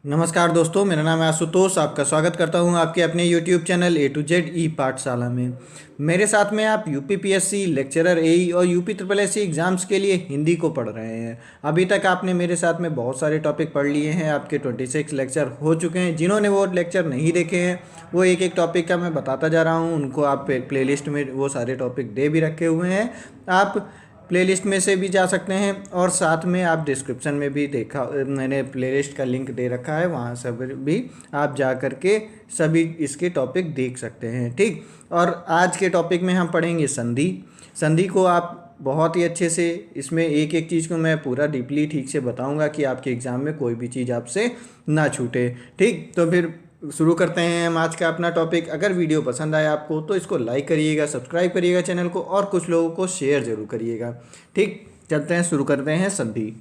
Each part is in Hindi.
नमस्कार दोस्तों, मेरा नाम है आशुतोष। आपका स्वागत करता हूं आपके अपने YouTube channel A to Z e Pathshala में। मेरे साथ में आप यूपीपीएससी लेक्चरर एई और यूपी ट्रिपल एससी एग्ज़ाम्स के लिए हिंदी को पढ़ रहे हैं। अभी तक आपने मेरे साथ में बहुत सारे टॉपिक पढ़ लिए हैं। आपके 26 लेक्चर हो चुके हैं। जिन्होंने वो लेक्चर नहीं देखे हैं वो एक एक टॉपिक का मैं बताता जा रहा हूँ। उनको आप प्लेलिस्ट में वो सारे टॉपिक दे भी रखे हुए हैं। आप प्लेलिस्ट में से भी जा सकते हैं और साथ में आप डिस्क्रिप्शन में भी देखा, मैंने प्लेलिस्ट का लिंक दे रखा है, वहाँ से भी आप जा कर के सभी इसके टॉपिक देख सकते हैं। ठीक। और आज के टॉपिक में हम पढ़ेंगे संधि। संधि को आप बहुत ही अच्छे से, इसमें एक एक चीज़ को मैं पूरा डीपली ठीक से बताऊंगा कि आपके एग्ज़ाम में कोई भी चीज़ आपसे ना छूटे। ठीक, तो फिर शुरू करते हैं हम आज का अपना टॉपिक। अगर वीडियो पसंद आए आपको तो इसको लाइक करिएगा, सब्सक्राइब करिएगा चैनल को और कुछ लोगों को शेयर ज़रूर करिएगा। ठीक, चलते हैं, शुरू करते हैं संधि।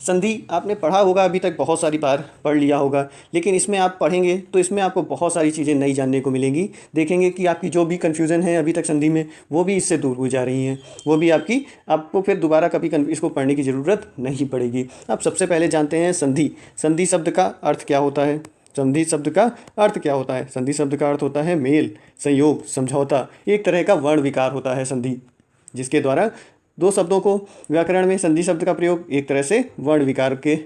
संधि आपने पढ़ा होगा, अभी तक बहुत सारी बार पढ़ लिया होगा, लेकिन इसमें आप पढ़ेंगे तो इसमें आपको बहुत सारी चीज़ें नई जानने को मिलेंगी। देखेंगे कि आपकी जो भी कन्फ्यूज़न है अभी तक संधि में, वो भी इससे दूर हो जा रही हैं। वो भी आपको फिर दोबारा कभी इसको पढ़ने की ज़रूरत नहीं पड़ेगी। अब सबसे पहले जानते हैं संधि। संधि शब्द का अर्थ क्या होता है? संधि शब्द का अर्थ क्या होता है? संधि शब्द का अर्थ होता है मेल, संयोग, समझौता। एक तरह का वर्ण विकार होता है संधि, जिसके द्वारा दो शब्दों को व्याकरण में संधि शब्द का प्रयोग एक तरह से वर्ण विकार के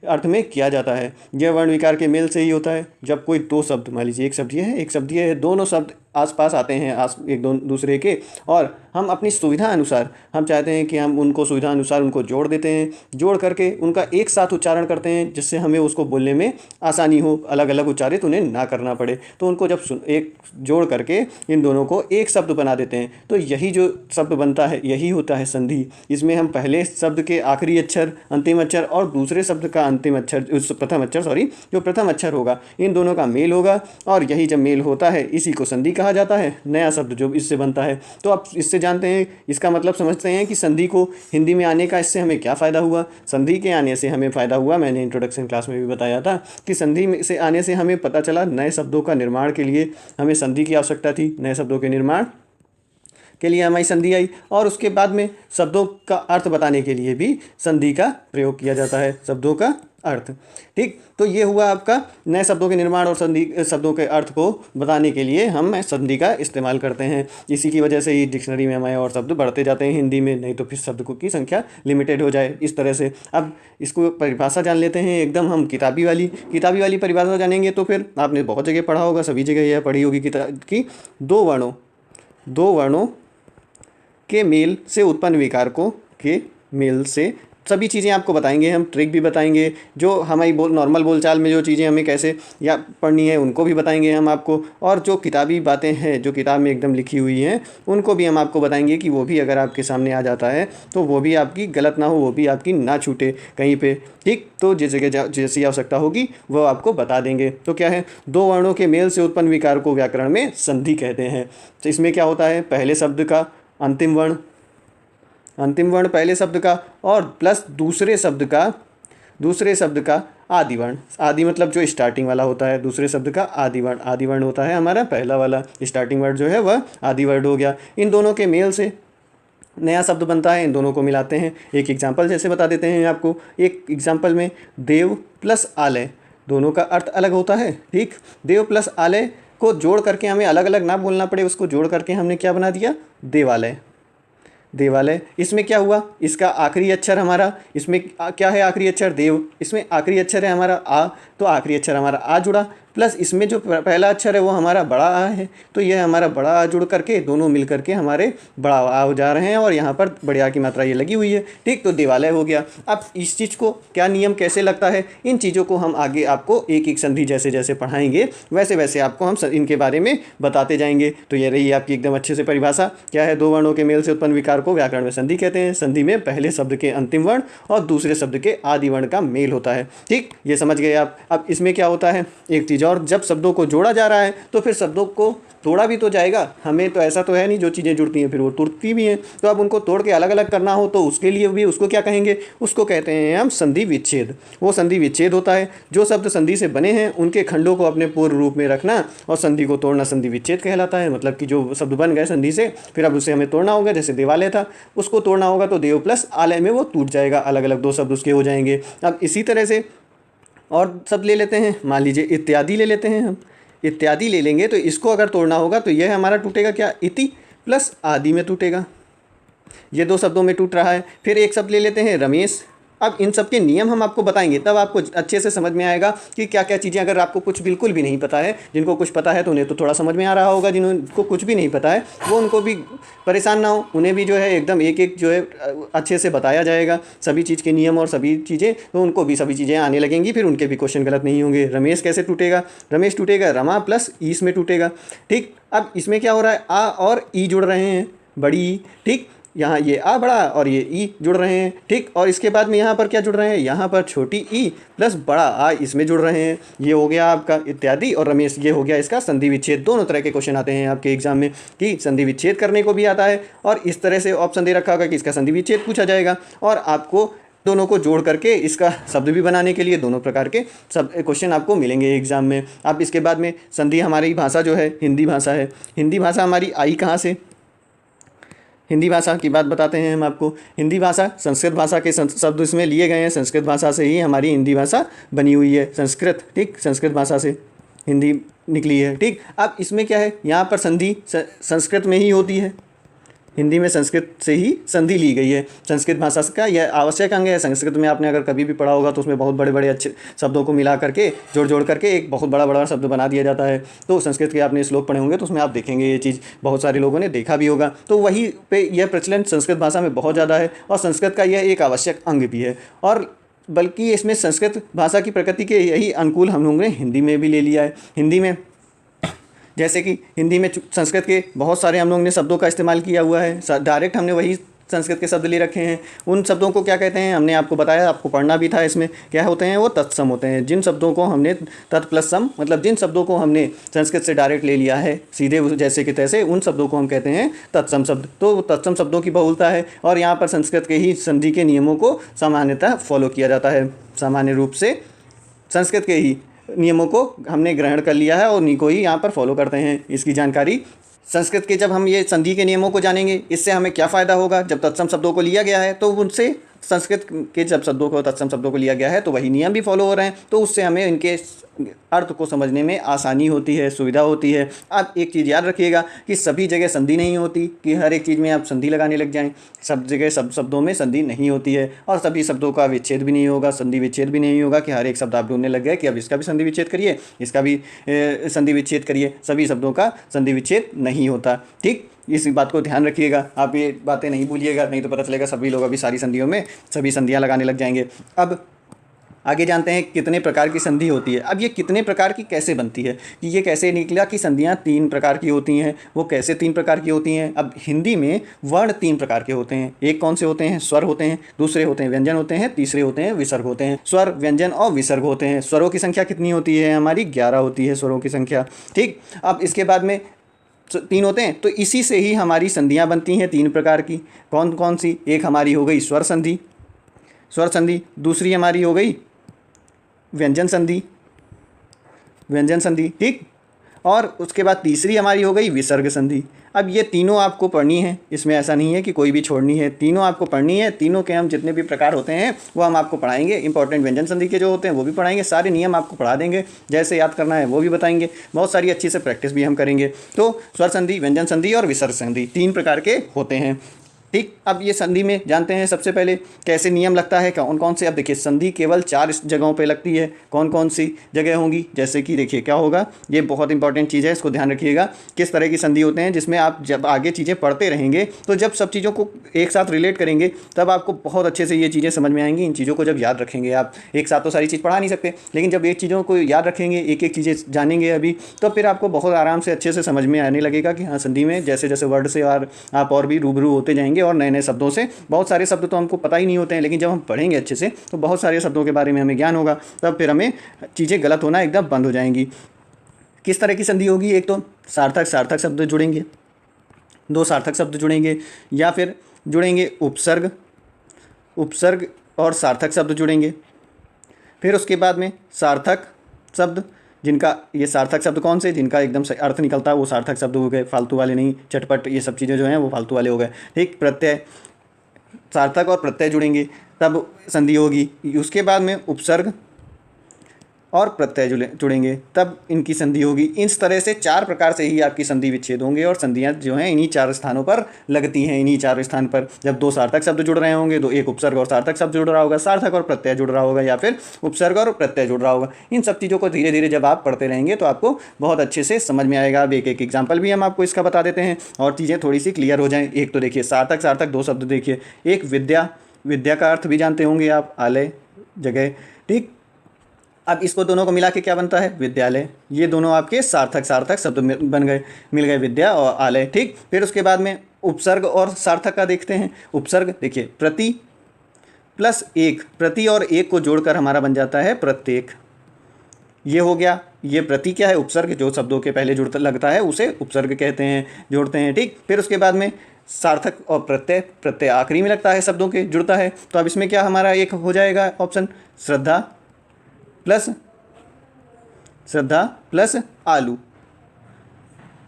अर्थ में किया जाता है। यह वर्ण विकार के मेल से ही होता है। जब कोई दो शब्द, मान लीजिए एक शब्द ये है, एक शब्द ये है, दोनों शब्द आसपास आते हैं एक दूसरे के, और हम अपनी सुविधा अनुसार हम चाहते हैं कि हम उनको सुविधा अनुसार उनको जोड़ देते हैं। जोड़ करके उनका एक साथ उच्चारण करते हैं, जिससे हमें उसको बोलने में आसानी हो, अलग अलग उच्चारित उन्हें ना करना पड़े। तो उनको जब एक जोड़ करके इन दोनों को एक शब्द बना देते हैं, तो यही जो शब्द बनता है यही होता है संधि। इसमें हम पहले शब्द के आखिरी अक्षर, अंतिम अक्षर और दूसरे शब्द का अंतिम अक्षर, जो प्रथम अक्षर होगा, इन दोनों का मेल होगा, और यही जब मेल होता है इसी को संधि कहा जाता है। नया शब्द जो इससे बनता है। तो आप इससे जानते हैं, इसका मतलब समझते हैं कि संधि को हिंदी में आने का इससे हमें क्या फ़ायदा हुआ। संधि के आने से हमें फ़ायदा हुआ, मैंने इंट्रोडक्शन क्लास में भी बताया था कि संधि में से आने से हमें पता चला नए शब्दों का निर्माण के लिए हमें संधि की आवश्यकता थी। नए शब्दों के निर्माण के लिए हमारी संधि आई, और उसके बाद में शब्दों का अर्थ बताने के लिए भी संधि का प्रयोग किया जाता है। शब्दों का अर्थ। ठीक, तो ये हुआ आपका नए शब्दों के निर्माण और संधि शब्दों के अर्थ को बताने के लिए हम संधि का इस्तेमाल करते हैं। इसी की वजह से ही डिक्शनरी में हमारे और शब्द बढ़ते जाते हैं हिंदी में, नहीं तो फिर शब्द की संख्या लिमिटेड हो जाए इस तरह से। अब इसको परिभाषा जान लेते हैं, एकदम हम किताबी वाली परिभाषा जानेंगे तो फिर आपने बहुत जगह पढ़ा होगा, सभी जगह यह पढ़ी होगी कि दो वर्णों के मेल से उत्पन्न विकारकों के मेल से, सभी चीज़ें आपको बताएंगे हम, ट्रिक भी बताएंगे, जो हमारी नॉर्मल बोलचाल में जो चीज़ें हमें कैसे या पढ़नी है उनको भी बताएंगे हम आपको, और जो किताबी बातें हैं जो किताब में एकदम लिखी हुई हैं उनको भी हम आपको बताएंगे कि वो भी अगर आपके सामने आ जाता है तो वो भी आपकी गलत ना हो, वो भी आपकी ना छूटे कहीं पे। ठीक, तो जिस जगह जैसी आवश्यकता होगी वो आपको बता देंगे। तो क्या है, दो वर्णों के मेल से उत्पन्न विकार को व्याकरण में संधि कहते हैं। तो इसमें क्या होता है, पहले शब्द का अंतिम वर्ण पहले शब्द का और प्लस दूसरे शब्द का आदि वर्ण। आदि मतलब जो स्टार्टिंग वाला होता है, दूसरे शब्द का आदि वर्ण होता है हमारा पहला वाला। स्टार्टिंग वर्ड जो है वह आदि वर्ड हो गया। इन दोनों के मेल से नया शब्द बनता है, इन दोनों को मिलाते हैं। एक एग्जाम्पल जैसे बता देते हैं आपको। एक एग्जाम्पल में देव प्लस आलय, दोनों का अर्थ अलग होता है। ठीक, देव प्लस आलय को जोड़ करके हमें अलग अलग ना बोलना पड़े, उसको जोड़ करके हमने क्या बना दिया, देवालय। इसमें क्या हुआ, इसका आखिरी अक्षर हमारा, इसमें क्या है आखिरी अक्षर, देव, इसमें आखिरी अक्षर है हमारा आ, तो आखिरी अक्षर हमारा आ जुड़ा, प्लस इसमें जो पहला अक्षर है वो हमारा बड़ा आ है, तो यह हमारा बड़ा आ जुड़ करके दोनों मिल करके हमारे बड़ा आ हो जा रहे हैं, और यहाँ पर बड़े आ की मात्रा ये लगी हुई है। ठीक, तो देवालय हो गया। अब इस चीज़ को क्या नियम कैसे लगता है, इन चीज़ों को हम आगे आपको एक एक संधि जैसे जैसे पढ़ाएंगे वैसे वैसे आपको हम इनके बारे में बताते जाएंगे। तो ये रही आपकी एकदम अच्छे से परिभाषा। क्या है, दो वर्णों के मेल से उत्पन्न विकार को व्याकरण में संधि कहते हैं। संधि में पहले शब्द के अंतिम वर्ण और दूसरे शब्द के आदि वर्ण का मेल होता है। ठीक, ये समझ गए आप। अब इसमें क्या होता है, एक चीज़ और, जब शब्दों को जोड़ा जा रहा है तो फिर शब्दों को तोड़ा भी तो जाएगा। हमें तो ऐसा तो है नहीं, जो चीज़ें जुड़ती हैं फिर वो टूटती भी हैं। तो अब उनको तोड़ के अलग अलग करना हो तो उसके लिए भी उसको क्या कहेंगे, उसको कहते हैं हम संधि विच्छेद। वो संधि विच्छेद होता है। जो शब्द संधि से बने हैं उनके खंडों को अपने पूर्व रूप में रखना और संधि को तोड़ना संधि विच्छेद कहलाता है। मतलब कि जो शब्द बन गए संधि से, फिर अब उसे हमें तोड़ना होगा। जैसे देवालय था, उसको तोड़ना होगा तो देव प्लस आलय में वो टूट जाएगा, अलग अलग दो शब्द उसके हो जाएंगे। अब इसी तरह से और शब्द ले लेते हैं, मान लीजिए इत्यादि ले लेते हैं हम। इत्यादि ले लेंगे तो इसको अगर तोड़ना होगा तो यह हमारा टूटेगा क्या, इति प्लस आदि में टूटेगा। ये दो शब्दों में टूट रहा है। फिर एक शब्द ले लेते हैं रमेश। अब इन सब के नियम हम आपको बताएंगे, तब आपको अच्छे से समझ में आएगा कि क्या क्या चीज़ें, अगर आपको कुछ बिल्कुल भी नहीं पता है, जिनको कुछ पता है तो उन्हें तो थोड़ा समझ में आ रहा होगा, जिनको कुछ भी नहीं पता है वो उनको भी परेशान ना हो, उन्हें भी जो है एकदम एक एक जो है अच्छे से बताया जाएगा सभी चीज़ के नियम और सभी चीज़ें, तो उनको भी सभी चीज़ें आने लगेंगी, फिर उनके भी क्वेश्चन गलत नहीं होंगे। रमेश कैसे टूटेगा, रमेश टूटेगा रमा प्लस ईस में टूटेगा। ठीक, अब इसमें क्या हो रहा है, आ और ई जुड़ रहे हैं, बड़ी ई। ठीक, यहाँ ये आ बड़ा और ये ई जुड़ रहे हैं। ठीक, और इसके बाद में यहाँ पर क्या जुड़ रहे हैं, यहाँ पर छोटी ई प्लस बड़ा आ इसमें जुड़ रहे हैं। ये हो गया आपका इत्यादि और रमेश, ये हो गया इसका संधि विच्छेद। दोनों तरह के क्वेश्चन आते हैं आपके एग्जाम में कि संधि विच्छेद करने को भी आता है, और इस तरह से ऑप्शन दे रखा होगा कि इसका संधि विच्छेद पूछा जाएगा, और आपको दोनों को जोड़ करके इसका शब्द भी बनाने के लिए दोनों प्रकार के सब क्वेश्चन आपको मिलेंगे एग्जाम में। अब इसके बाद में संधि, हमारी भाषा जो है हिंदी भाषा है। हिंदी भाषा हमारी आई कहाँ से, हिंदी भाषा की बात बताते हैं हम आपको। हिंदी भाषा संस्कृत भाषा के शब्द इसमें लिए गए हैं, संस्कृत भाषा से ही हमारी हिंदी भाषा बनी हुई है, संस्कृत। ठीक, संस्कृत भाषा से हिंदी निकली है। ठीक, अब इसमें क्या है, यहाँ पर संधि संस्कृत में ही होती है, हिंदी में संस्कृत से ही संधि ली गई है। संस्कृत भाषा का यह आवश्यक अंग है। संस्कृत में आपने अगर कभी भी पढ़ा होगा तो उसमें बहुत बड़े बड़े अच्छे शब्दों को मिला करके जोड़ करके एक बहुत बड़ा बड़ा शब्द बना दिया जाता है। तो संस्कृत के आपने श्लोक पढ़े होंगे तो उसमें आप देखेंगे ये चीज़, बहुत सारे लोगों ने देखा भी होगा। तो वहीं पे यह प्रचलन संस्कृत भाषा में बहुत ज़्यादा है, और संस्कृत का यह एक आवश्यक अंग भी है। और बल्कि इसमें संस्कृत भाषा की प्रकृति के यही अनुकूल हम लोगों ने हिंदी में भी ले लिया है। हिंदी में जैसे कि हिंदी में संस्कृत के बहुत सारे हम लोग ने शब्दों का इस्तेमाल किया हुआ है, डायरेक्ट हमने वही संस्कृत के शब्द ले रखे हैं। उन शब्दों को क्या कहते हैं, हमने आपको बताया, आपको पढ़ना भी था, इसमें क्या होते हैं, वो तत्सम होते हैं। जिन शब्दों को हमने तत् प्लस सम, मतलब जिन शब्दों को हमने संस्कृत से डायरेक्ट ले लिया है सीधे जैसे कि तैसे, उन शब्दों को हम कहते हैं तत्सम शब्द। तो तत्सम शब्दों की बहुलता है, और यहाँ पर संस्कृत के ही संधि के नियमों को सामान्यतः फॉलो किया जाता है। सामान्य रूप से संस्कृत के ही नियमों को हमने ग्रहण कर लिया है और उन्हीं को ही यहाँ पर फॉलो करते हैं। इसकी जानकारी संस्कृत के, जब हम ये संधि के नियमों को जानेंगे, इससे हमें क्या फ़ायदा होगा, जब तत्सम शब्दों को लिया गया है तो उनसे संस्कृत के जब शब्दों को, तत्सम शब्दों को लिया गया है तो वही नियम भी फॉलो हो रहे हैं, तो उससे हमें इनके अर्थ को समझने में आसानी होती है, सुविधा होती है। आप एक चीज़ याद रखिएगा कि सभी जगह संधि नहीं होती, कि हर एक चीज़ में आप संधि लगाने लग जाएं। सब जगह सब शब्दों में संधि नहीं होती है, और सभी शब्दों का विच्छेद भी नहीं होगा, संधि विच्छेद भी नहीं होगा कि हर एक शब्द आप ढूंढने लग गए कि अब इसका भी संधि विच्छेद करिए, इसका भी संधि विच्छेद करिए। सभी शब्दों का संधि विच्छेद नहीं होता। ठीक, इस बात को ध्यान रखिएगा, आप ये बातें नहीं भूलिएगा, नहीं तो पता चलेगा सभी लोग अभी सारी संधियों में सभी संधियाँ लगाने लग जाएंगे। अब आगे जानते हैं कितने प्रकार की संधि होती है। अब ये कितने प्रकार की कैसे बनती है, कि ये कैसे निकला कि संधियाँ 3 प्रकार की होती हैं, वो कैसे 3 प्रकार की होती हैं। अब हिंदी में वर्ण 3 प्रकार के होते हैं। एक कौन से होते हैं, स्वर होते हैं, दूसरे होते हैं व्यंजन होते हैं, तीसरे होते हैं विसर्ग होते हैं। स्वर, व्यंजन और विसर्ग होते हैं। स्वरों की संख्या कितनी होती है, हमारी 11 होती है स्वरों की संख्या। ठीक, अब इसके बाद में 3 होते हैं, तो इसी से ही हमारी संधियाँ बनती हैं 3 प्रकार की। कौन कौन सी, एक हमारी हो गई स्वर संधि, स्वर संधि। दूसरी हमारी हो गई व्यंजन संधि, व्यंजन संधि। ठीक, और उसके बाद तीसरी हमारी हो गई विसर्ग संधि। अब ये तीनों आपको पढ़नी है, इसमें ऐसा नहीं है कि कोई भी छोड़नी है, तीनों आपको पढ़नी है। तीनों के हम जितने भी प्रकार होते हैं वो हम आपको पढ़ाएंगे। इंपॉर्टेंट व्यंजन संधि के जो होते हैं वो भी पढ़ाएंगे, सारे नियम आपको पढ़ा देंगे, जैसे याद करना है वो भी बताएंगे, बहुत सारी अच्छी से प्रैक्टिस भी हम करेंगे। तो स्वर संधि, व्यंजन संधि और विसर्ग संधि 3 प्रकार के होते हैं। ठीक, अब ये संधि में जानते हैं सबसे पहले कैसे नियम लगता है, कौन कौन से। अब देखिए संधि केवल 4 जगहों पे लगती है। कौन कौन सी जगह होंगी, जैसे कि देखिए क्या होगा, ये बहुत इंपॉर्टेंट चीज़ है, इसको ध्यान रखिएगा। किस तरह की संधि होते हैं, जिसमें आप जब आगे चीज़ें पढ़ते रहेंगे तो जब सब चीज़ों को एक साथ रिलेट करेंगे तब आपको बहुत अच्छे से ये चीज़ें समझ में आएंगी। इन चीज़ों को जब याद रखेंगे, आप एक साथ तो सारी चीज़ पढ़ा नहीं सकते, लेकिन जब एक चीज़ों को याद रखेंगे, एक एक चीज़ें जानेंगे अभी, तो फिर आपको बहुत आराम से अच्छे से समझ में आने लगेगा कि हाँ, संधि में जैसे जैसे वर्ड से आप और भी रूबरू होते जाएंगे, और नए नए शब्दों से, बहुत सारे शब्द तो हमको पता ही नहीं होते हैं, लेकिन जब हम पढ़ेंगे अच्छे से तो बहुत सारे शब्दों के बारे में हमें ज्ञान होगा, तब फिर हमें चीज़ें गलत होना एकदम बंद हो जाएंगी। किस तरह की संधि होगी, एक तो सार्थक सार्थक शब्द जुड़ेंगे, 2 सार्थक शब्द जुड़ेंगे, या फिर जुड़ेंगे उपसर्ग, उपसर्ग और सार्थक शब्द जुड़ेंगे। फिर उसके बाद में सार्थक शब्द, जिनका ये सार्थक शब्द कौन से, जिनका एकदम से अर्थ निकलता है, वो सार्थक शब्द हो गए, फालतू वाले नहीं, चटपट ये सब चीज़ें जो हैं वो फालतू वाले हो गए। ठीक, प्रत्यय, सार्थक और प्रत्यय जुड़ेंगे तब संधि होगी। उसके बाद में उपसर्ग, और प्रत्यय जुड़ेंगे तब इनकी संधि होगी। इस तरह से 4 प्रकार से ही आपकी संधि विच्छेद होंगे और संधियाँ जो हैं इन्हीं 4 स्थानों पर लगती हैं। इन्हीं 4 स्थान पर जब 2 सार्थक शब्द जुड़ रहे होंगे तो एक उपसर्ग और सार्थक शब्द जुड़ रहा होगा, सार्थक और प्रत्यय जुड़ रहा होगा, या फिर उपसर्ग और प्रत्यय जुड़ रहा होगा। इन सब चीज़ों को धीरे धीरे जब आप पढ़ते रहेंगे तो आपको बहुत अच्छे से समझ में आएगा। अब एक एक एग्जाम्पल भी हम आपको इसका बता देते हैं और चीज़ें थोड़ी सी क्लियर हो जाएँ। एक तो देखिए सार्थक सार्थक 2 शब्द देखिए, एक विद्या, विद्या का अर्थ भी जानते होंगे आप, आलय जगह, ठीक। अब इसको दोनों को मिला के क्या बनता है, विद्यालय। ये दोनों आपके सार्थक सार्थक शब्द बन गए, मिल गए विद्या और आलय, ठीक। फिर उसके बाद में उपसर्ग और सार्थक का देखते हैं। उपसर्ग देखिए प्रति प्लस एक, प्रति और एक को जोड़कर हमारा बन जाता है प्रत्येक। ये हो गया, ये प्रति क्या है, उपसर्ग, जो शब्दों के पहले जुड़ता लगता है उसे उपसर्ग कहते हैं, जोड़ते हैं, ठीक। फिर उसके बाद में सार्थक और प्रत्यय, प्रत्यय आखिरी में लगता है शब्दों के, जुड़ता है। तो अब इसमें क्या हमारा एक हो जाएगा ऑप्शन, श्रद्धा प्लस आलू।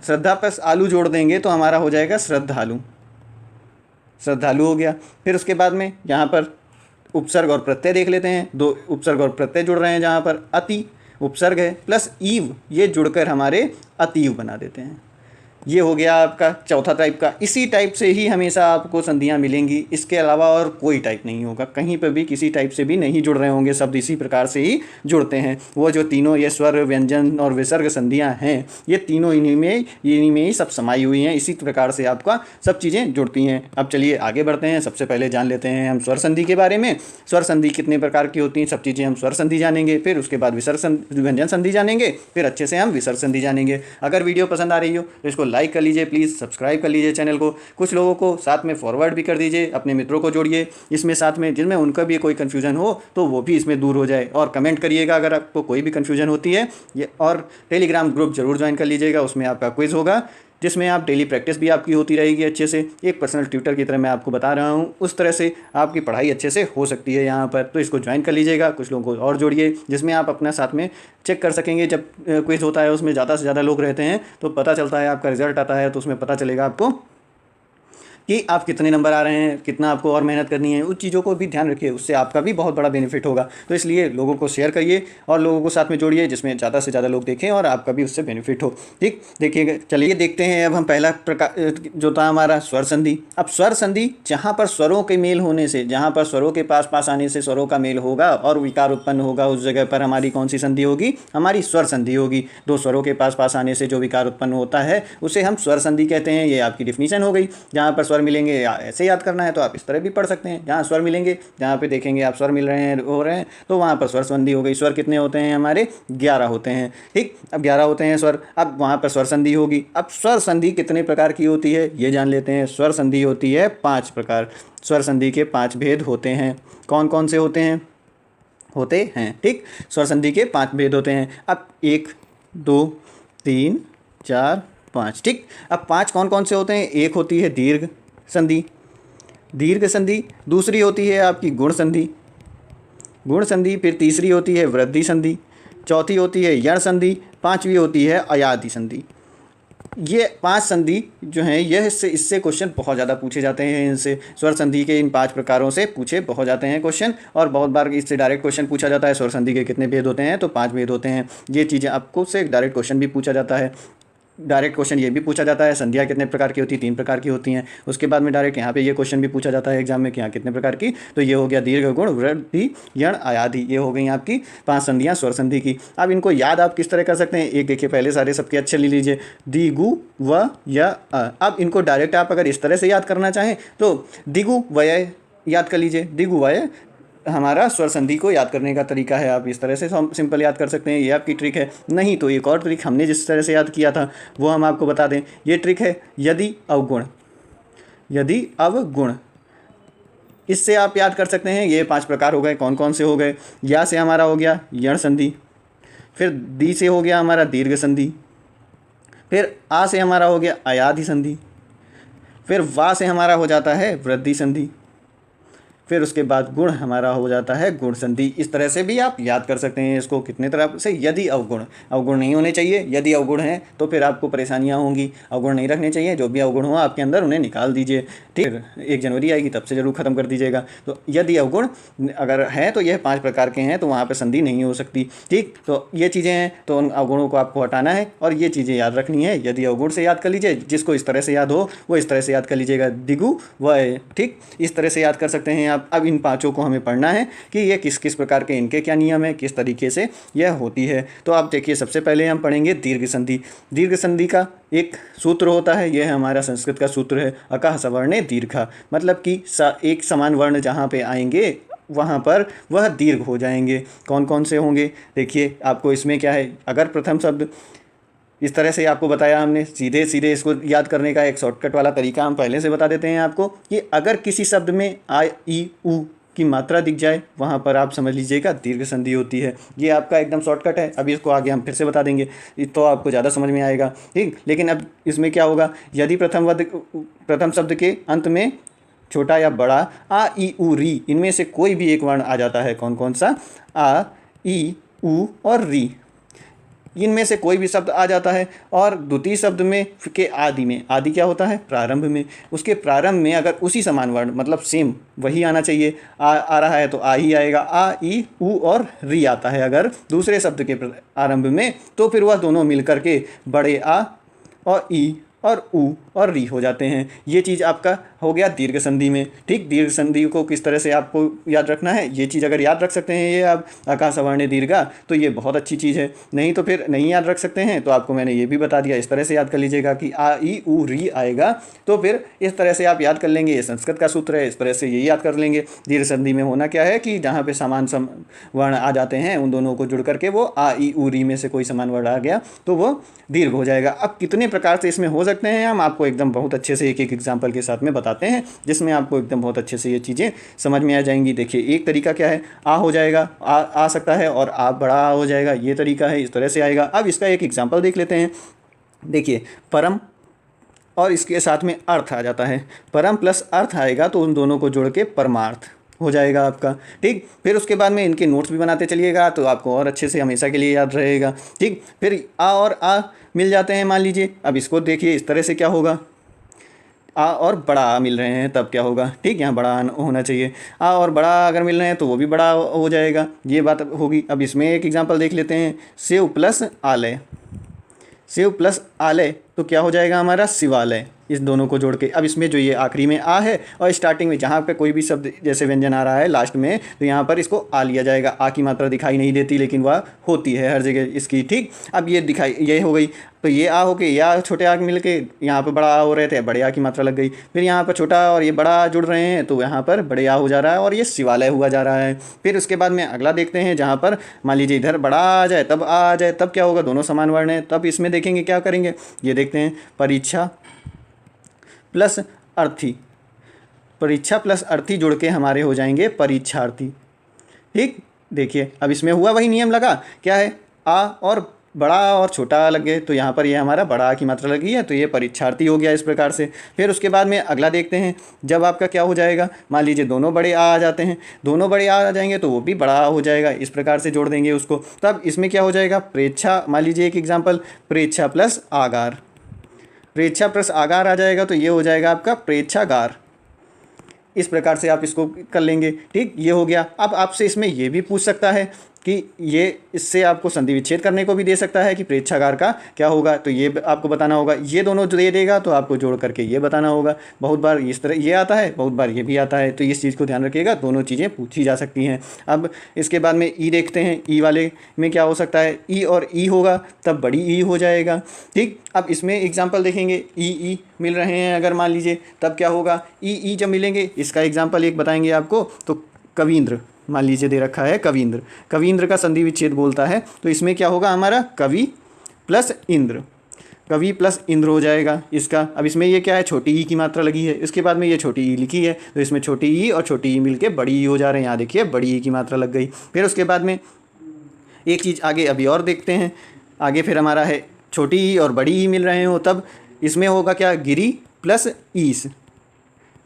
श्रद्धा प्लस आलू जोड़ देंगे तो हमारा हो जाएगा श्रद्धालु, श्रद्धालु हो गया। फिर उसके बाद में यहाँ पर उपसर्ग और प्रत्यय देख लेते हैं। 2 उपसर्ग और प्रत्यय जुड़ रहे हैं, जहाँ पर अति उपसर्ग है प्लस ईव, ये जुड़कर हमारे अतीव बना देते हैं। ये हो गया आपका चौथा टाइप का। इसी टाइप से ही हमेशा आपको संधियाँ मिलेंगी, इसके अलावा और कोई टाइप नहीं होगा। कहीं पर भी किसी टाइप से भी नहीं जुड़ रहे होंगे शब्द, इसी प्रकार से ही जुड़ते हैं। वो जो तीनों ये स्वर, व्यंजन और विसर्ग संधियाँ हैं, ये तीनों इन्हीं में ही सब समाई हुई हैं। इसी प्रकार से आपका सब चीज़ें जुड़ती हैं। अब चलिए आगे बढ़ते हैं। सबसे पहले जान लेते हैं हम स्वर संधि के बारे में। स्वर संधि कितने प्रकार की होती हैं, सब चीज़ें हम स्वर संधि जानेंगे। फिर उसके बाद व्यंजन संधि जानेंगे, फिर अच्छे से हम विसर्ग संधि जानेंगे। अगर वीडियो पसंद आ रही हो तो इसको लाइक कर लीजिए, प्लीज़ सब्सक्राइब कर लीजिए चैनल को। कुछ लोगों को साथ में फॉरवर्ड भी कर दीजिए, अपने मित्रों को जोड़िए इसमें साथ में, जिनमें उनका भी कोई कन्फ्यूजन हो तो वो भी इसमें दूर हो जाए। और कमेंट करिएगा अगर आपको कोई भी कन्फ्यूजन होती है ये। और टेलीग्राम ग्रुप जरूर ज्वाइन कर लीजिएगा, उसमें आपका क्विज़ होगा जिसमें आप डेली प्रैक्टिस भी आपकी होती रहेगी अच्छे से। एक पर्सनल ट्यूटर की तरह मैं आपको बता रहा हूँ, उस तरह से आपकी पढ़ाई अच्छे से हो सकती है यहाँ पर। तो इसको ज्वाइन कर लीजिएगा, कुछ लोगों को और जोड़िए, जिसमें आप अपना साथ में चेक कर सकेंगे। जब क्विज़ होता है उसमें ज़्यादा से ज़्यादा लोग रहते हैं तो पता चलता है, आपका रिजल्ट आता है तो उसमें पता चलेगा आपको कि आप कितने नंबर आ रहे हैं, कितना आपको और मेहनत करनी है। उस चीज़ों को भी ध्यान रखिए, उससे आपका भी बहुत बड़ा बेनिफिट होगा। तो इसलिए लोगों को शेयर करिए और लोगों को साथ में जोड़िए, जिसमें ज़्यादा से ज़्यादा लोग देखें और आपका भी उससे बेनिफिट हो, ठीक। देखिएगा, चलिए देखते हैं अब हम पहला प्रकार जो था हमारा स्वर संधि। अब स्वर संधि जहाँ पर स्वरों के मेल होने से, जहाँ पर स्वरों के पास पास आने से स्वरों का मेल होगा और विकार उत्पन्न होगा, उस जगह पर हमारी कौन सी संधि होगी, हमारी स्वर संधि होगी। 2 स्वरों के पास पास आने से जो विकार उत्पन्न होता है उसे हम स्वर संधि कहते हैं। ये आपकी डिफिनीशन हो गई। जहाँ पर स्वर मिलेंगे, ऐसे याद करना है तो आप इस तरह भी पढ़ सकते हैं। जहाँ स्वर मिलेंगे, जहाँ पे देखेंगे आप स्वर मिल रहे हैं, हो रहे हैं, तो वहाँ पर स्वर संधि हो गई। स्वर कितने होते हैं हमारे, 11 होते हैं, ठीक। अब 11 होते हैं स्वर, अब वहाँ पर स्वर संधि होगी। अब स्वर संधि कितने प्रकार की होती है ये जान लेते हैं। स्वर संधि होती है 5 प्रकार। स्वर संधि के 5 भेद होते हैं। कौन कौन से होते हैं, ठीक। स्वर संधि के 5 भेद होते हैं। अब 1 2 3 4 5, ठीक। अब 5 कौन कौन से होते हैं। एक होती है दीर्घ संधि, दीर्घ संधि। दूसरी होती है आपकी गुण संधि, गुण संधि। फिर तीसरी होती है वृद्धि संधि। चौथी होती है यण संधि। 5वीं होती है अयादि संधि। ये 5 संधि जो हैं, यह इससे क्वेश्चन बहुत ज़्यादा पूछे जाते हैं। इनसे स्वर संधि के इन 5 प्रकारों से पूछे बहुत जाते हैं क्वेश्चन, और बहुत बार इससे डायरेक्ट क्वेश्चन पूछा जाता है। स्वर संधि के कितने भेद होते हैं, तो 5 भेद होते हैं। ये चीज़ें आपको से डायरेक्ट क्वेश्चन भी पूछा जाता है। डायरेक्ट क्वेश्चन ये भी पूछा जाता है, संधियाँ कितने प्रकार की होती हैं, 3 प्रकार की होती हैं। उसके बाद में डायरेक्ट यहाँ पे ये क्वेश्चन भी पूछा जाता है एग्जाम में कि यहाँ कितने प्रकार की। तो ये हो गया दीर्घ, गुण, वृद्धि, यण, आयादि। ये हो गई आपकी 5 संधियाँ स्वर संधि की। अब इनको याद आप किस तरह कर सकते हैं, एक देखिए पहले सारे सबके अच्छे ले लीजिए, दिगु व य अ। अब इनको डायरेक्ट आप अगर इस तरह से याद करना चाहें तो दिगु वय याद कर लीजिए। दिगु वय हमारा स्वर संधि को याद करने का तरीका है। आप इस तरह से सिंपल याद कर सकते हैं, ये आपकी ट्रिक है। नहीं तो एक और ट्रिक हमने जिस तरह से याद किया था वो हम आपको बता दें। ये ट्रिक है यदि अवगुण, यदि अवगुण। इससे आप याद कर सकते हैं। ये 5 प्रकार हो गए। कौन कौन से हो गए, या से हमारा हो गया यण संधि, फिर दी से हो गया हमारा दीर्घ संधि, फिर आ से हमारा हो गया अयाधि संधि, फिर वा से हमारा हो जाता है वृद्धि संधि, फिर उसके बाद गुण हमारा हो जाता है गुण संधि। इस तरह से भी आप याद कर सकते हैं इसको कितने तरह से। यदि अवगुण अवगुण नहीं होने चाहिए, यदि अवगुण हैं तो फिर आपको परेशानियाँ होंगी। अवगुण नहीं रखने चाहिए, जो भी अवगुण हो आपके अंदर उन्हें निकाल दीजिए। ठीक, 1 जनवरी आएगी तब से जरूर खत्म कर दीजिएगा। तो यदि अवगुण अगर है तो यह 5 प्रकार के हैं, तो वहाँ पर संधि नहीं हो सकती। ठीक, तो ये चीज़ें हैं, तो उन अवगुणों को आपको हटाना है और ये चीज़ें याद रखनी है। यदि अवगुण से याद कर लीजिए, जिसको इस तरह से याद हो वो इस तरह से याद कर लीजिएगा, दिगु व। ठीक, इस तरह से याद कर सकते हैं आप। अब इन पाँचों को हमें पढ़ना है कि ये किस किस प्रकार के, इनके क्या नियम है, किस तरीके से यह होती है। तो आप देखिए, सबसे पहले हम पढ़ेंगे दीर्घ संधि। दीर्घ संधि का एक सूत्र होता है, यह हमारा संस्कृत का सूत्र है, अकः सवर्णे दीर्घा। मतलब कि एक समान वर्ण जहाँ पे आएंगे वहाँ पर वह दीर्घ हो जाएंगे। कौन कौन से होंगे देखिए, आपको इसमें क्या है, अगर प्रथम शब्द इस तरह से आपको बताया हमने, सीधे सीधे इसको याद करने का एक शॉर्टकट वाला तरीका हम पहले से बता देते हैं आपको कि अगर किसी शब्द में आ ई उ की मात्रा दिख जाए वहाँ पर आप समझ लीजिएगा दीर्घ संधि होती है। ये आपका एकदम शॉर्टकट है। अभी इसको आगे हम फिर से बता देंगे तो आपको ज़्यादा समझ में आएगा। ठीक, लेकिन अब इसमें क्या होगा, यदि प्रथम शब्द के अंत में छोटा या बड़ा आ ई उ री, इनमें से कोई भी एक वर्ण आ जाता है। कौन कौन सा, आ ई उ और री, इनमें से कोई भी शब्द आ जाता है। और द्वितीय शब्द में के आदि में, आदि क्या होता है, प्रारंभ में, उसके प्रारंभ में अगर उसी समान वर्ण, मतलब सेम वही आना चाहिए, आ रहा है तो आ ही आएगा। आ ई उ और री आता है अगर दूसरे शब्द के आरंभ में, तो फिर वह दोनों मिलकर के बड़े आ और ई और उ और री हो जाते हैं। ये चीज़ आपका हो गया दीर्घ संधि में। ठीक, दीर्घ संधि को किस तरह से आपको याद रखना है, ये चीज़ अगर याद रख सकते हैं, ये आप अकः सवर्णे दीर्घा, तो ये बहुत अच्छी चीज़ है। नहीं तो फिर नहीं याद रख सकते हैं तो आपको मैंने ये भी बता दिया, इस तरह से याद कर लीजिएगा कि आ ई उ री आएगा, तो फिर इस तरह से आप याद कर लेंगे। ये संस्कृत का सूत्र है, इस तरह से यही याद कर लेंगे। दीर्घ संधि में होना क्या है कि जहाँ पे समान वर्ण आ जाते हैं उन दोनों को जुड़ करके वो आ ई उ री में से कोई समान वर्ण आ गया तो वो दीर्घ हो जाएगा। अब कितने प्रकार से इसमें हो सकते हैं हम आपको एकदम बहुत अच्छे से एक एक एग्जाम्पल के साथ में बताते हैं, जिसमें आपको एकदम बहुत अच्छे से ये चीज़ें समझ में आ जाएंगी। देखिए, एक तरीका क्या है, आ हो जाएगा, आ सकता है, और आ बड़ा आ हो जाएगा, ये तरीका है, इस तरह से आएगा। अब इसका एक एग्जाम्पल देख लेते हैं। देखिए, परम और इसके साथ में अर्थ आ जाता है, परम प्लस अर्थ आएगा तो उन दोनों को जोड़ के परमार्थ हो जाएगा आपका। ठीक, फिर उसके बाद में इनके नोट्स भी बनाते चलिएगा तो आपको और अच्छे से हमेशा के लिए याद रहेगा। ठीक, फिर आ और आ मिल जाते हैं मान लीजिए। अब इसको देखिए, इस तरह से क्या होगा, आ और बड़ा आ मिल रहे हैं तब क्या होगा। ठीक, यहाँ बड़ा होना चाहिए। आ और बड़ा अगर मिल रहे हैं तो वो भी बड़ा हो जाएगा, ये बात होगी। अब इसमें एक एग्जांपल देख लेते हैं, सेव प्लस आलय। शिव प्लस आलय तो क्या हो जाएगा हमारा, शिवालय। इस दोनों को जोड़ के, अब इसमें जो ये आखिरी में आ है और स्टार्टिंग में जहाँ पे कोई भी शब्द जैसे व्यंजन आ रहा है लास्ट में, तो यहाँ पर इसको आ लिया जाएगा। आ की मात्रा दिखाई नहीं देती लेकिन वह होती है हर जगह इसकी। ठीक, अब ये दिखाई, ये हो गई, तो ये आ हो के या छोटे आ मिल के यहाँ पर बड़ा आ हो रहे थे, बड़े आ की मात्रा लग गई। फिर यहाँ पर छोटा और ये बड़ा जुड़ रहे हैं तो यहाँ पर बड़े आ हो जा रहा है और ये शिवालय हुआ जा रहा है। फिर उसके बाद में अगला देखते हैं, जहाँ पर मान लीजिए इधर बड़ा आ जाए तब आ जाए, तब क्या होगा, दोनों समान वर्ण है। तब इसमें देखेंगे क्या करेंगे, ये देखते हैं, परीक्षा प्लस अर्थी, परीक्षा प्लस अर्थी जुड़ के हमारे हो जाएंगे परीक्षार्थी। ठीक, देखिए अब इसमें हुआ वही नियम लगा, क्या है, आ और बड़ा और छोटा लग गए तो यहाँ पर ये हमारा बड़ा आ की मात्रा लगी है तो ये परीक्षार्थी हो गया इस प्रकार से। फिर उसके बाद में अगला देखते हैं, जब आपका क्या हो जाएगा, मान लीजिए दोनों बड़े आ जाते हैं, दोनों बड़े आ जाएंगे तो वो भी बड़ा आ हो जाएगा, इस प्रकार से जोड़ देंगे उसको। तब इसमें क्या हो जाएगा, प्रेक्षा, मान लीजिए एक एग्जाम्पल, प्रेक्षा प्लस आगार, प्रेक्षा प्लस आगार आ जाएगा तो ये हो जाएगा आपका प्रेक्षागार। इस प्रकार से आप इसको कर लेंगे। ठीक, ये हो गया। अब आपसे इसमें ये भी पूछ सकता है कि ये, इससे आपको संधि विच्छेद करने को भी दे सकता है कि प्रेक्षागार का क्या होगा, तो ये आपको बताना होगा। ये दोनों जो दे देगा तो आपको जोड़ करके ये बताना होगा। बहुत बार इस तरह ये आता है, बहुत बार ये भी आता है, तो इस चीज़ को ध्यान रखिएगा, दोनों चीज़ें पूछी जा सकती हैं। अब इसके बाद में ई देखते हैं, ई वाले में क्या हो सकता है, ई और ई होगा तब बड़ी ई हो जाएगा। ठीक, अब इसमें एग्जाम्पल देखेंगे, ई मिल रहे हैं अगर मान लीजिए, तब क्या होगा, ई जब मिलेंगे, इसका एग्जाम्पल एक बताएंगे आपको, तो कवींद्र मान लीजिए दे रखा है, कवींद्र, कवींद्र का संधि विच्छेद बोलता है तो इसमें क्या होगा हमारा, कवि प्लस इंद्र, कवि प्लस इंद्र हो जाएगा इसका। अब इसमें ये क्या है, छोटी ई की मात्रा लगी है, इसके बाद में ये छोटी ई लिखी है तो इसमें छोटी ई और छोटी ई मिलके बड़ी ई हो जा रहे हैं। यहाँ देखिए बड़ी ई की मात्रा लग गई। फिर उसके बाद में एक चीज़ आगे अभी और देखते हैं, आगे फिर हमारा है छोटी ई और बड़ी ई मिल रहे हो, तब इसमें होगा क्या, गिरी प्लस ईस,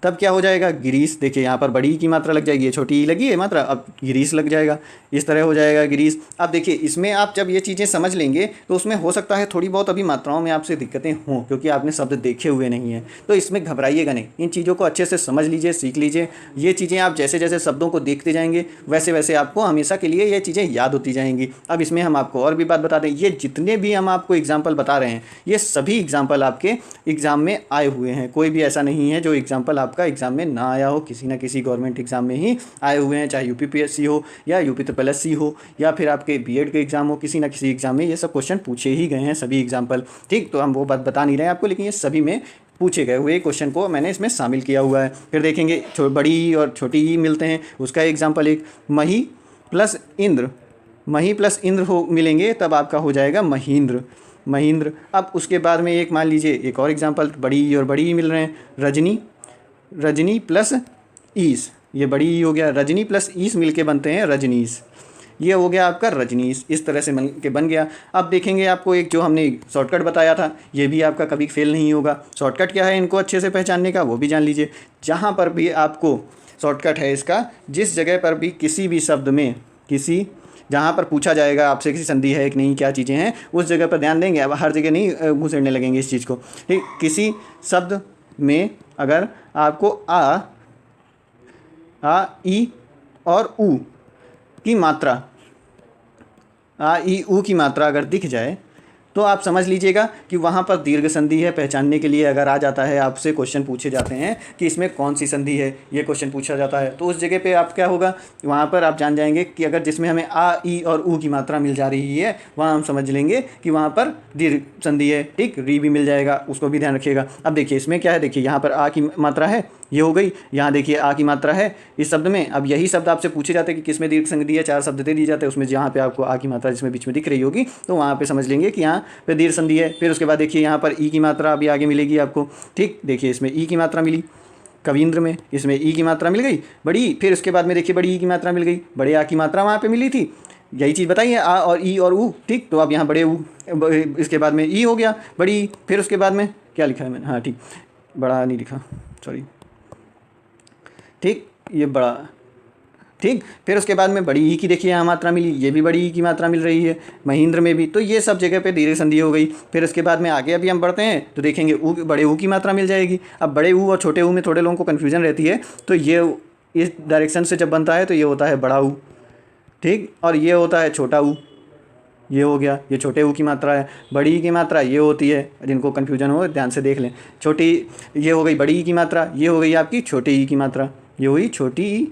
तब क्या हो जाएगा, गिरीश। देखिए यहाँ पर बड़ी ई की मात्रा लग जाएगी, ये छोटी ई लगी है मात्रा, अब गिरीश लग जाएगा, इस तरह हो जाएगा गिरीश। अब देखिए इसमें आप जब ये चीज़ें समझ लेंगे तो उसमें हो सकता है थोड़ी बहुत अभी मात्राओं में आपसे दिक्कतें हों, क्योंकि आपने शब्द देखे हुए नहीं हैं। तो इसमें घबराइएगा नहीं, इन चीज़ों को अच्छे से समझ लीजिए, सीख लीजिए। ये चीज़ें आप जैसे जैसे शब्दों को देखते जाएंगे वैसे वैसे आपको हमेशा के लिए ये चीज़ें याद होती जाएंगी। अब इसमें हम आपको और भी बात बता दें, ये जितने भी हम आपको एग्जाम्पल बता रहे हैं ये सभी एग्जाम्पल आपके एग्ज़ाम में आए हुए हैं। कोई भी ऐसा नहीं है जो एग्जाम्पल आपका एग्ज़ाम में ना आया हो, किसी ना किसी गवर्नमेंट एग्जाम में ही आए हुए हैं, चाहे यूपीपीएससी हो या यूपीएससी हो या फिर आपके बीएड के एग्जाम हो, किसी ना किसी एग्जाम में ये सब क्वेश्चन पूछे ही गए हैं, सभी एग्जाम्पल। ठीक, तो हम वो बात बता नहीं रहे हैं आपको, लेकिन ये सभी में पूछे गए हुए क्वेश्चन को मैंने इसमें शामिल किया हुआ है। फिर देखेंगे बड़ी और छोटी ही मिलते हैं, उसका एग्जाम्पल एक मही प्लस इंद्र, मही प्लस इंद्र हो मिलेंगे तब आपका हो जाएगा महींद्र, महींद्र। अब उसके बाद में एक मान लीजिए एक और एग्जाम्पल, बड़ी और बड़ी ही मिल रहे हैं, रजनी, रजनी प्लस ईस, ये बड़ी ही हो गया, रजनी प्लस ईस मिलके बनते हैं रजनीश, ये हो गया आपका रजनीश। इस तरह से बन गया। अब देखेंगे आपको एक जो हमने शॉर्टकट बताया था, ये भी आपका कभी फेल नहीं होगा। शॉर्टकट क्या है इनको अच्छे से पहचानने का, वो भी जान लीजिए। जहाँ पर भी आपको शॉर्टकट है इसका, जिस जगह पर भी किसी भी शब्द में जहाँ पर पूछा जाएगा आपसे किसी संधि है कि नहीं, क्या चीज़ें हैं, उस जगह पर ध्यान देंगे। अब हर जगह नहीं घुसेड़ने लगेंगे इस चीज़ को। ठीक, किसी शब्द में अगर आपको आ, ई और ऊ की मात्रा, आ ई ऊ की मात्रा अगर दिख जाए तो आप समझ लीजिएगा कि वहाँ पर दीर्घ संधि है। पहचानने के लिए अगर आ जाता है, आपसे क्वेश्चन पूछे जाते हैं कि इसमें कौन सी संधि है, ये क्वेश्चन पूछा जाता है, तो उस जगह पे आप क्या होगा, वहाँ पर आप जान जाएंगे कि अगर जिसमें हमें आ, ई और ऊ की मात्रा मिल जा रही है, वहाँ हम समझ लेंगे कि वहाँ पर दीर्घ संधि है। ठीक, री भी मिल जाएगा, उसको भी ध्यान रखिएगा। अब देखिए इसमें क्या है, देखिए यहाँ पर आ की मात्रा है, ये हो गई। यहाँ देखिए आ की मात्रा है इस शब्द में। अब यही शब्द आपसे पूछे जाते हैं कि किसमें दीर्घ संधि है, 4 शब्द दे दिए जाते हैं, उसमें जहाँ पे आपको आ की मात्रा जिसमें बीच में दिख रही होगी तो वहाँ पे समझ लेंगे कि यहाँ पे दीर्घ संधि है। फिर उसके बाद देखिए यहाँ पर ई की मात्रा अभी आगे मिलेगी आपको। ठीक, देखिए इसमें ई की मात्रा मिली कविंद्र में, इसमें ई की मात्रा मिल गई बड़ी। फिर उसके बाद में देखिए बड़ी ई की मात्रा मिल गई, बड़े आ की मात्रा वहाँ पर मिली थी, यही चीज़ बताइए, आ और ई और ऊ। ठीक, तो अब यहाँ बड़े ऊ, इसके बाद में ई हो गया बड़ी। फिर उसके बाद में क्या लिखा है मैंने, हाँ ठीक, बड़ा नहीं लिखा, सॉरी। ठीक, ये बड़ा। ठीक, फिर उसके बाद में बड़ी ई की देखिए यहाँ मात्रा मिली, ये भी बड़ी ई की मात्रा मिल रही है, महेंद्र में भी। तो ये सब जगह पे दीर्घ संधि हो गई। फिर उसके बाद में आगे अभी हम बढ़ते हैं तो देखेंगे ऊ, बड़े ऊ की मात्रा मिल जाएगी। अब बड़े ऊ और छोटे ऊ में थोड़े लोगों को कन्फ्यूजन रहती है, तो ये इस डायरेक्शन से जब बनता है तो ये होता है बड़ा ऊ। ठीक, और ये होता है छोटा ऊ, ये हो गया, ये छोटे ऊ की मात्रा है। बड़ी ई की मात्रा ये होती है, जिनको कन्फ्यूजन हो ध्यान से देख लें। छोटी, ये हो गई बड़ी ई की मात्रा, ये हो गई आपकी छोटी ई की मात्रा, ये हुई छोटी ई,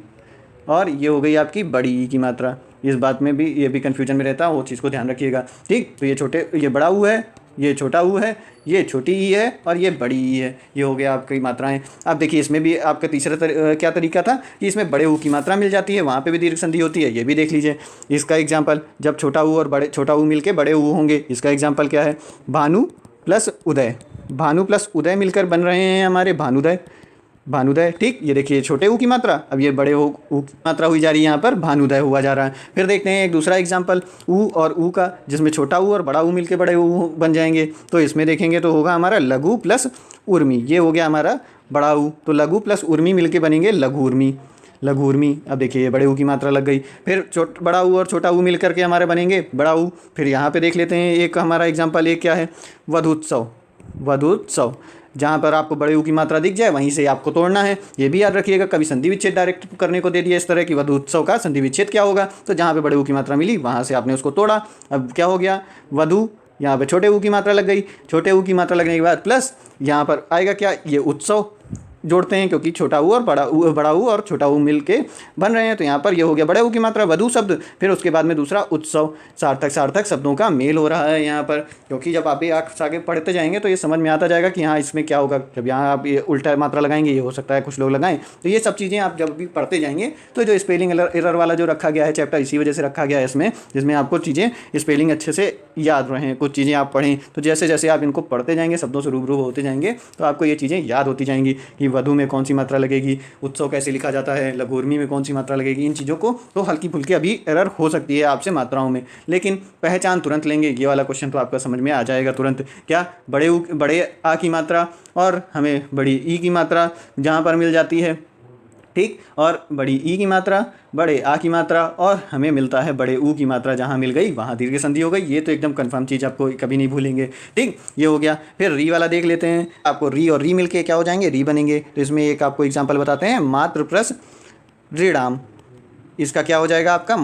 और ये हो गई आपकी बड़ी ई की मात्रा। इस बात में भी ये भी कन्फ्यूजन में रहता है, वो चीज़ को ध्यान रखिएगा। ठीक, तो ये बड़ा ऊ है, ये छोटा ऊ है, ये छोटी ई है और ये बड़ी ई है। ये हो गया आपकी मात्राएं। अब देखिए इसमें भी आपका तीसरा क्या तरीका था कि इसमें बड़े ऊ की मात्रा मिल जाती है, वहाँ पे भी दीर्घ संधि होती है, ये भी देख लीजिए। इसका एग्जाम्पल, जब छोटा ऊ और छोटा ऊ मिलके बड़े ऊ होंगे, इसका एग्जाम्पल क्या है, भानु प्लस उदय, भानु प्लस उदय मिलकर बन रहे हैं हमारे भानुदय, भानुदय। ठीक, ये देखिए छोटे ऊ की मात्रा, अब ये बड़े ऊ की मात्रा हुई जा रही है, यहाँ पर भानुदय हुआ जा रहा है। फिर देखते हैं एक दूसरा एग्जाम्पल ऊ और ऊ का, जिसमें छोटा ऊ और बड़ा ऊ मिलके बड़े ऊ बन जाएंगे। तो इसमें देखेंगे तो होगा हमारा लघु प्लस उर्मी, ये हो गया हमारा बड़ा ऊ। तो लघु प्लस उर्मी मिलके बनेंगे लघु उर्मी, लघु उर्मी। अब देखिए ये बड़े ऊ की मात्रा लग गई। फिर बड़ा ऊ और छोटा ऊ मिल करके हमारे बनेंगे बड़ा ऊ। फिर यहाँ पे देख लेते हैं एक हमारा एग्जाम्पल, एक क्या है, वधुत्सव, वधुत्सव। जहाँ पर आपको बड़े ऊ की मात्रा दिख जाए वहीं से आपको तोड़ना है। ये भी याद रखिएगा, कभी संधि विच्छेद डायरेक्ट करने को दे दिया इस तरह की, वधुत्सव का संधि विच्छेद क्या होगा, तो जहाँ पे बड़े ऊ की मात्रा मिली वहाँ से आपने उसको तोड़ा। अब क्या हो गया, वधु, यहाँ पे छोटे ऊ की मात्रा लग गई, छोटे ऊ की मात्रा लगने के बाद प्लस यहाँ पर आएगा क्या, ये उत्सव जोड़ते हैं, क्योंकि छोटा ऊ और बड़ा ऊ और छोटा ऊ मिल के बन रहे हैं। तो यहाँ पर ये हो गया बड़े ऊ की मात्रा वधु शब्द। फिर उसके बाद में दूसरा उत्सव, सार्थक सार्थक शब्दों का मेल हो रहा है यहाँ पर, क्योंकि जब आप आगे पढ़ते जाएंगे तो ये समझ में आता जाएगा कि हाँ इसमें क्या होगा। जब यहाँ आप ये उल्टा मात्रा लगाएंगे, ये हो सकता है कुछ लोग लगाएं, तो ये सब चीज़ें आप जब भी पढ़ते जाएंगे तो जो स्पेलिंग एरर वाला जो रखा गया है चैप्टर, इसी वजह से रखा गया है इसमें, जिसमें आपको चीज़ें स्पेलिंग अच्छे से याद रहें, कुछ चीज़ें आप पढ़ें। तो जैसे जैसे आप इनको पढ़ते जाएंगे, शब्दों से रूबरू होते जाएंगे, तो आपको ये चीज़ें याद होती जाएंगी कि वधु में कौन सी मात्रा लगेगी, उत्सव कैसे लिखा जाता है, लघु उर्मी में कौन सी मात्रा लगेगी, इन चीज़ों को तो हल्की फुल्की अभी एरर हो सकती है आपसे मात्राओं में, लेकिन पहचान तुरंत लेंगे। ये वाला क्वेश्चन तो आपका समझ में आ जाएगा तुरंत। क्या बड़े आ की मात्रा और हमें बड़ी ई की मात्रा जहाँ पर मिल जाती है, ठीक, और बड़ी ई की मात्रा, बड़े आ की मात्रा और हमें मिलता है बड़े ऊ की मात्रा, जहाँ मिल गई वहाँ दीर्घ संधि हो गई। ये तो एकदम कंफर्म चीज़, आपको कभी नहीं भूलेंगे। ठीक, ये हो गया। फिर री वाला देख लेते हैं। आपको री और री मिलके क्या हो जाएंगे, री बनेंगे। तो इसमें एक आपको एग्जाम्पल बताते हैं, मात्र प्लस ऋणाम। इसका क्या हो जाएगा आपका,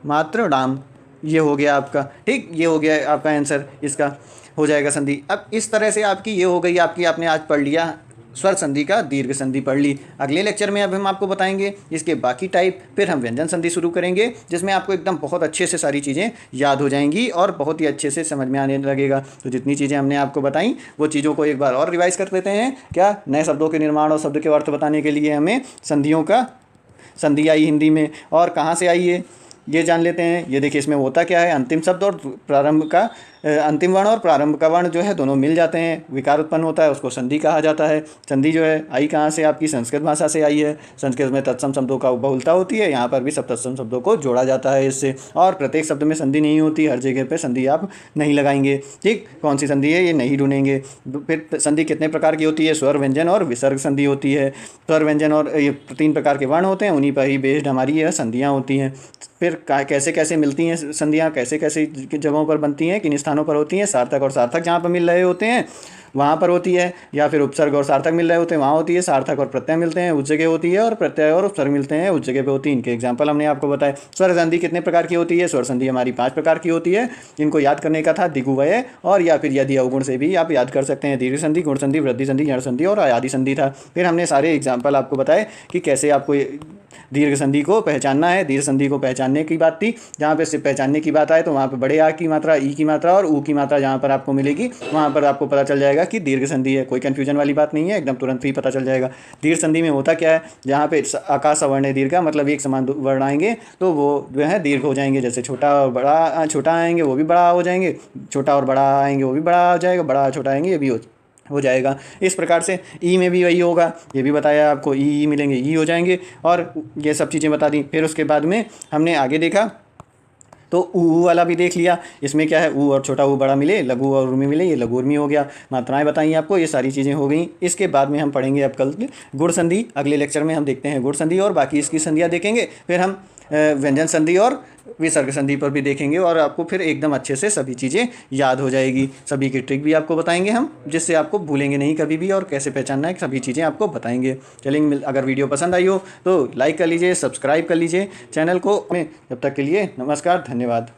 मात्र डाम। ये हो गया आपका, ठीक, ये हो गया आपका आंसर, इसका हो जाएगा संधि। अब इस तरह से आपकी ये हो गई, आपकी आपने आज पढ़ लिया स्वर संधि का दीर्घ संधि पढ़ ली। अगले लेक्चर में अब हम आपको बताएंगे इसके बाकी टाइप, फिर हम व्यंजन संधि शुरू करेंगे, जिसमें आपको एकदम बहुत अच्छे से सारी चीज़ें याद हो जाएंगी और बहुत ही अच्छे से समझ में आने लगेगा। तो जितनी चीज़ें हमने आपको बताई वो चीज़ों को एक बार और रिवाइज कर लेते हैं। क्या, नए शब्दों के निर्माण और शब्द के अर्थ बताने के लिए हमें संधि आई हिंदी में, और कहाँ से आई है ये जान लेते हैं। ये देखिए, इसमें होता क्या है, अंतिम शब्द और प्रारंभ का अंतिम वर्ण और प्रारंभ का वर्ण जो है दोनों मिल जाते हैं, विकार उत्पन्न होता है, उसको संधि कहा जाता है। संधि जो है आई कहाँ से, आपकी संस्कृत भाषा से आई है। संस्कृत में तत्सम शब्दों का बहुलता होती है, यहाँ पर भी सब तत्सम शब्दों को जोड़ा जाता है इससे। और प्रत्येक शब्द में संधि नहीं होती, हर जगह पे संधि आप नहीं लगाएंगे। ठीक, कौन सी संधि है ये नहीं ढूंढेंगे। फिर संधि कितने प्रकार की होती है, स्वर व्यंजन और विसर्ग संधि होती है। स्वर व्यंजन और ये 3 प्रकार के वर्ण होते हैं, उन्हीं पर ही बेस्ड हमारी यह संधियाँ होती हैं। फिर कैसे कैसे मिलती हैं संधियाँ, कैसे कैसे जगहों पर बनती हैं, किन स्थानों पर होती हैं, सार्थक और सार्थक जहाँ पर मिल रहे होते हैं वहाँ पर होती है, या फिर उपसर्ग और सार्थक मिल रहे होते हैं वहाँ होती है, सार्थक और प्रत्यय मिलते हैं उस जगह होती है, और प्रत्यय और उपसर्ग मिलते हैं उस जगह पे होती है। इनके एग्जाम्पल हमने आपको बताया। स्वर संधि कितने प्रकार की होती है, स्वर संधि हमारी 5 प्रकार की होती है। इनको याद करने का था दिगुवय, और या फिर यदि अवगुण से भी आप याद कर सकते हैं। दीर्घ संधि, गुण संधि, वृद्धि संधि, जड़ संधि और आदि संधि था। फिर हमने सारे एग्जाम्पल आपको बताए कि कैसे आपको दीर्घ संधि को पहचानना है। दीर्घ संधि को पहचानने की बात थी, जहाँ पे सिर्फ पहचानने की बात आए तो वहाँ पे बड़े आ की मात्रा, ई की मात्रा और ऊ की मात्रा जहाँ पर आपको मिलेगी वहाँ पर आपको पता चल जाएगा कि दीर्घ संधि है। कोई कन्फ्यूजन वाली बात नहीं है, एकदम तुरंत ही पता चल जाएगा। दीर्घ संधि में होता क्या है, जहाँ पे आकाश सवर्ण दीर्घ मतलब एक समान वर्ण आएंगे तो वो जो है दीर्घ हो जाएंगे। जैसे छोटा और बड़ा, छोटा आएंगे वो भी बड़ा हो जाएंगे, छोटा और बड़ा आएंगे वो भी बड़ा हो जाएगा, बड़ा छोटा आएंगे ये भी हो जाएगा। इस प्रकार से ई में भी वही होगा, ये भी बताया आपको, ई मिलेंगे, ई हो जाएंगे, और ये सब चीज़ें बता दी। फिर उसके बाद में हमने आगे देखा तो ऊ वाला भी देख लिया। इसमें क्या है, ऊ और छोटा ऊ बड़ा मिले, लघु और उर्मी मिले, ये लघु उर्मी हो गया। मात्राएं बताई आपको, ये सारी चीज़ें हो गई। इसके बाद में हम पढ़ेंगे अब कल गुण संधि। अगले लेक्चर में हम देखते हैं गुण संधि और बाकी इसकी संधियाँ देखेंगे। फिर हम व्यंजन संधि और विसर्ग संधि पर भी देखेंगे, और आपको फिर एकदम अच्छे से सभी चीज़ें याद हो जाएगी। सभी की ट्रिक भी आपको बताएंगे हम, जिससे आपको भूलेंगे नहीं कभी भी, और कैसे पहचानना है सभी चीज़ें आपको बताएंगे। चलेंगे, अगर वीडियो पसंद आई हो तो लाइक कर लीजिए, सब्सक्राइब कर लीजिए चैनल को। जब तक के लिए नमस्कार, धन्यवाद।